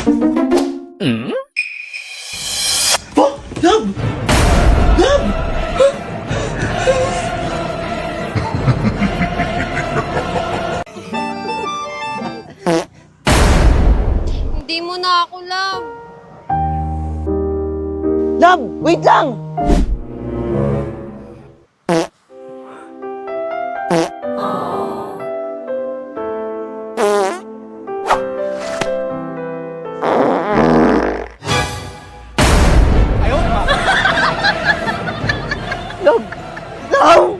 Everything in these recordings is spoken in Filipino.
Oh, Love! Love! Hindi mo na ako love. Love, wait lang! Love! Love!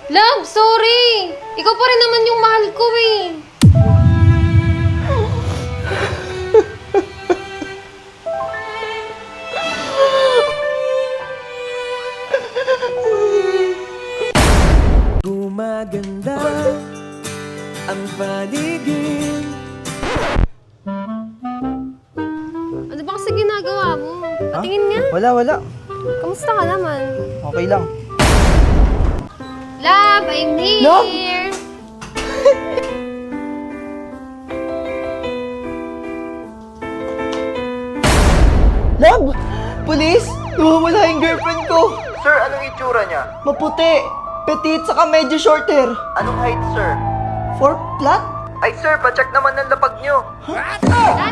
Love, sorry! Ikaw pa rin naman yung mahal ko eh. Gumaganda ang paligid. Ano ba kasi ginagawa mo? Patingin nga. Wala. Kamusta ka naman? Okay lang. Love, I'm here! Love? Love! Police! Nawawala yung girlfriend ko! Sir, anong itsura niya? Maputi! Petite saka medyo short hair! Anong height, sir? 4 flat? Ay, sir, pacheck naman ng lapag niyo. Lala!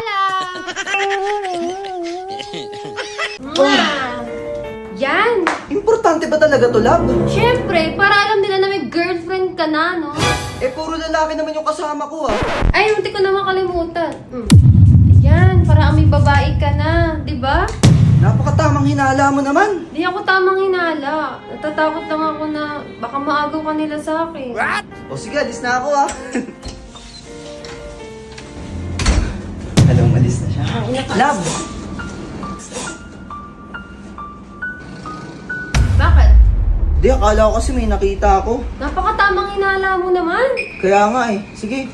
Yan! Importante ba talaga to, Love? Siyempre, para alam nila na may girlfriend ka na, no? Eh, puro lalaki naman yung kasama ko, ah. Ay, hindi ko naman kalimutan. Yan, para may babae ka na, di ba? Napakatamang hinala mo naman. Di ako tamang hinala. Natatakot lang ako na baka maagaw ka nila sa akin. O sige, alis na ako, ah. Alam, alis na siya. Love! Bakit? Di, akala ko kasi may nakita ako. Napakatamang hinala mo naman. Kaya nga eh. Sige.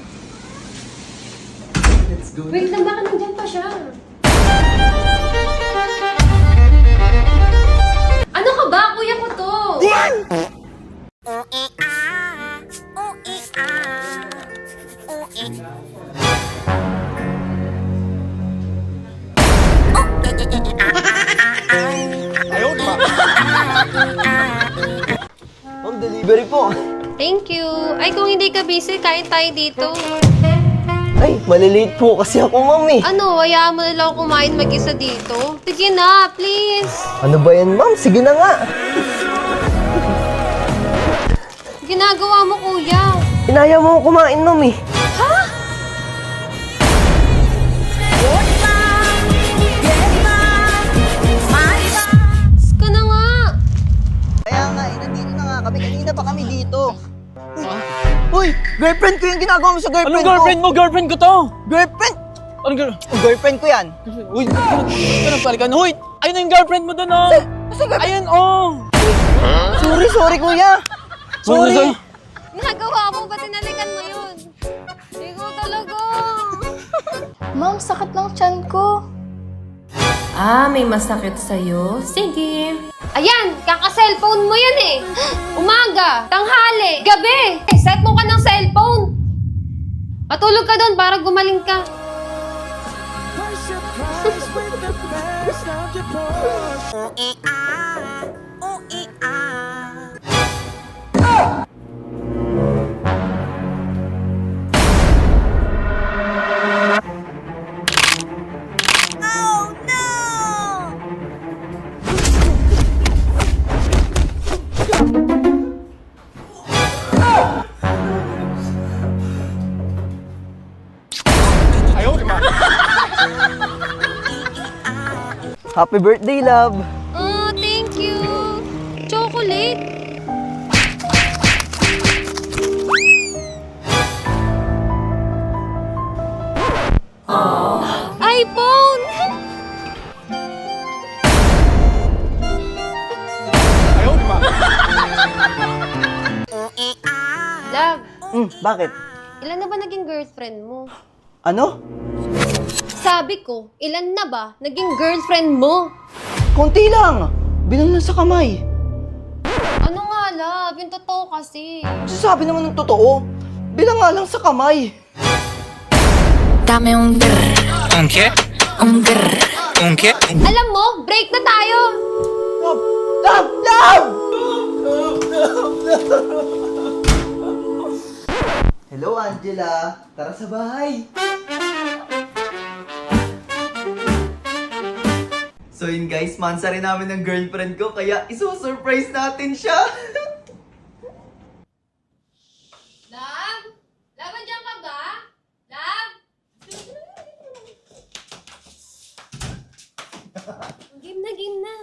Let's go. Wait lang, bakit nandyan pa siya? Ano ka ba? Kuya ko to. Ma'am, delivery po. Thank you. Ay, kung hindi ka busy, kain tayo dito. Ay, malilate po kasi ako, ma'am eh. Ano, hayaan mo na lang ako kumain mag-isa dito? Sige na, please. Ano ba yan, ma'am? Sige na nga. Ginagawa mo, kuya. Inaya mo ako kumain, ma'am eh. Ha? Ka na nga. Kaya nga, nandito na nga kami. Kanina pa kami dito. Uy, girlfriend ko yung ginagawa mo sa girlfriend Anong girlfriend mo? Girlfriend ko to! Girlfriend? Anong girl? Girlfriend ko yan. Uy, ganun palikan. Uy, ayun na yung girlfriend mo doon, oh! Kasi girlfriend. Ayun, oh! Sorry, kuya. Sorry. Nagawa mo, ba't tinalikan mo yun? Ikaw talaga. Ma'am, sakit ng tiyan ko. Ah, may masakit sa'yo? Sige. Ayan, kaka-cellphone mo yan eh. Umaga, tanghali, gabi. Set mo ka ng cellphone. Patulog ka doon para gumaling ka. Happy birthday, love. Oh, thank you. Chocolate. Love, Bakit? ilan na ba naging girlfriend mo? Ano? Sabi ko, ilan na ba naging girlfriend mo? Konti lang. Bilang lang sa kamay. Ano nga, love? Yung totoo kasi. Sabi naman ng totoo. Bilang nga lang sa kamay. Dame un grr, ¿Un qué? un grr. ¿Un qué? Alam mo, break na tayo! Love! Love! Hello, Angela. Tara sa bahay. So yun guys, mansa rin namin ng girlfriend ko, kaya iso-surprise natin siya. Love? Love, andyan ka ba? Love? Game na.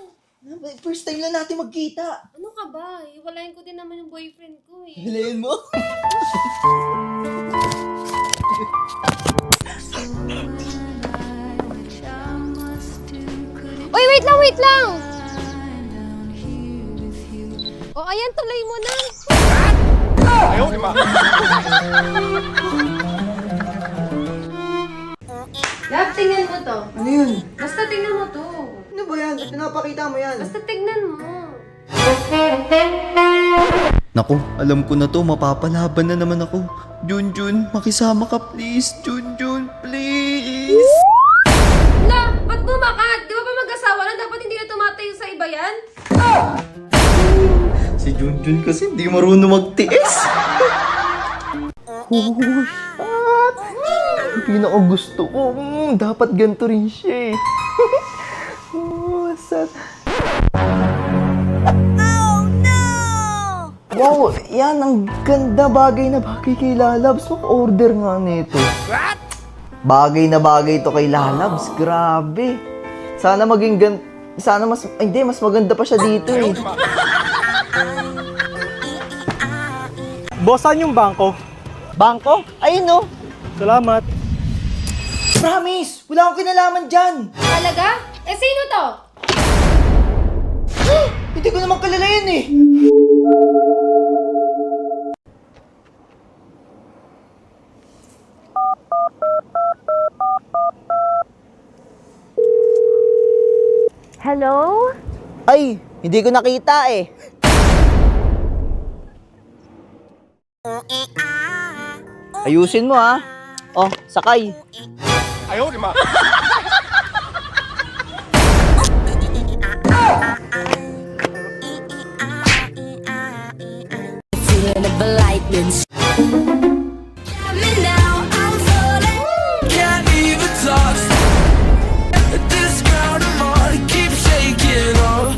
First time lang natin magkita. Ano ka ba? Iwalayin ko din naman yung boyfriend ko eh. Hilayin mo. Uy, wait lang! O, ayan, tuloy mo na. Love, tingnan mo to. Ano yun? Basta tingnan mo to. Ano ba yan? Pinapakita mo yan. Basta tingnan mo. Naku, alam ko na to, mapapalaban na naman ako. Junjun, makisama ka please. Junjun, please. La, ba't bumakat? Di ba mag-asawa na? Dapat hindi na tumatayo sa iba yan? Si Junjun kasi hindi marunong magtiis. Pinaka gusto ko. Dapat ganito rin siya eh. Wow, yan ang ganda, bagay na bagay kay Lalabs. Mag-order nga nito. Bagay na bagay to kay Lalabs. Grabe. Sana maging sana mas hindi mas maganda pa siya dito eh. Boss, saan yung bangko? Bangko? Ayun no. Salamat. Promise, wala akong kinalaman diyan. Talaga? Eh, sino to? Hindi ko naman kilala yan eh. Hello? Ay, hindi ko nakita eh. Ayusin mo ha. Oh, sakay. Feeling of lightning. Now I'm falling. Can't even talk. This ground I'm on keeps shaking up.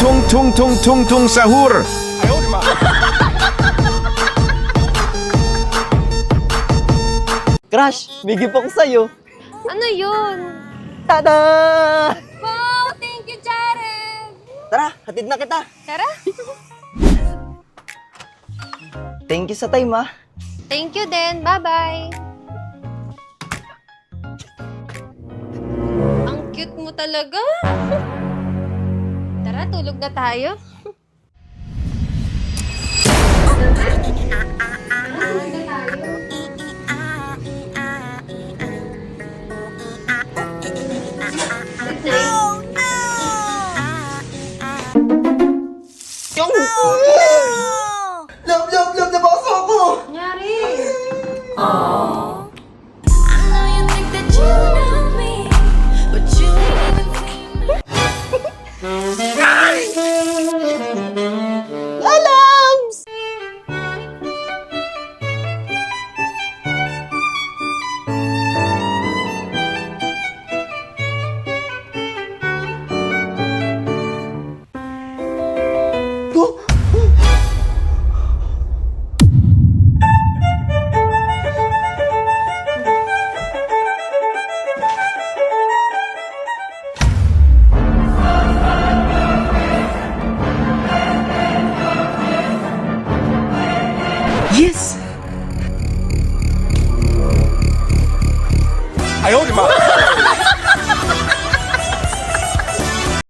Tung tung tung tung tung sahur. Crush, may gift ako sa'yo. Ano yun? Tada! Wow, thank you, Jared! Tara, hatid na kita. Tara. Thank you sa time ha. Thank you din. Bye-bye. Ang cute mo talaga. Tara, tulog na tayo. Love, nabaso ako! Nangyari? I know you think that you know me, but you ain't even seen me. Lalabs! Yes! 哎呦我的妈！